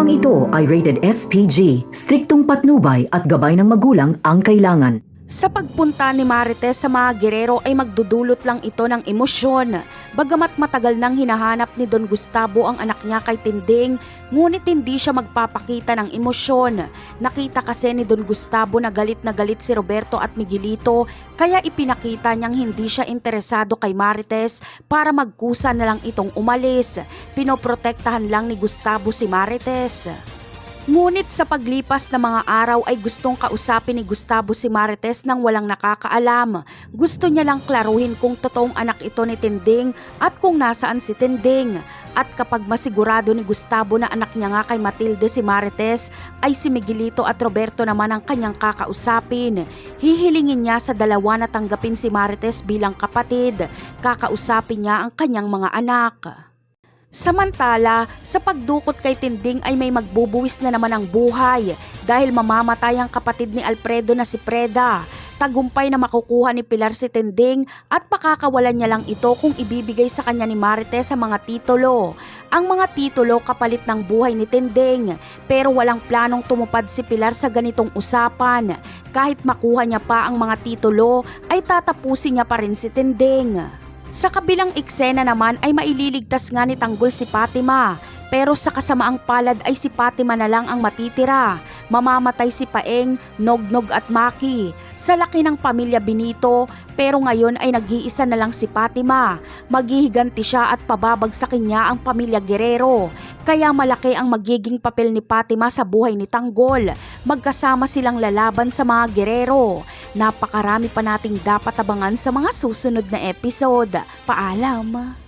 Programang ito ay rated SPG, striktong patnubay at gabay ng magulang ang kailangan. Sa pagpunta ni Marites sa mga gerero ay magdudulot lang ito ng emosyon. Bagamat matagal nang hinahanap ni Don Gustavo ang anak niya kay Tinding, ngunit hindi siya magpapakita ng emosyon. Nakita kasi ni Don Gustavo na galit si Roberto at Miguelito, kaya ipinakita niyang hindi siya interesado kay Marites para magkusa na lang itong umalis. Pinoprotektahan lang ni Gustavo si Marites. Ngunit sa paglipas ng mga araw ay gustong kausapin ni Gustavo si Marites nang walang nakakaalam. Gusto niya lang klaruhin kung totoong anak ito ni Tinding at kung nasaan si Tinding. At kapag masigurado ni Gustavo na anak niya nga kay Matilde si Marites, ay si Miguelito at Roberto naman ang kanyang kakausapin. Hihilingin niya sa dalawa na tanggapin si Marites bilang kapatid. Kakausapin niya ang kanyang mga anak. Samantala, sa pagdukot kay Tinding ay may magbubuwis na naman ang buhay dahil mamamatay ang kapatid ni Alfredo na si Preda. Tagumpay na makukuha ni Pilar si Tinding at pakakawalan niya lang ito kung ibibigay sa kanya ni Marites ang mga titulo. Ang mga titulo kapalit ng buhay ni Tinding, pero walang planong tumupad si Pilar sa ganitong usapan. Kahit makuha niya pa ang mga titulo ay tatapusin niya pa rin si Tinding. Sa kabilang eksena naman ay maililigtas nga ni Tanggol si Fatima, pero sa kasamaang palad ay si Fatima na lang ang matitira. Mamamatay si Paeng, Nognog at Maki. Sa laki ng pamilya Benito, pero ngayon ay nag-iisa na lang si Fatima. Maghihiganti siya at pababagsakin niya ang pamilya Guerrero. Kaya malaki ang magiging papel ni Fatima sa buhay ni Tanggol. Magkasama silang lalaban sa mga Guerrero. Napakarami pa nating dapat abangan sa mga susunod na episode. Paalam!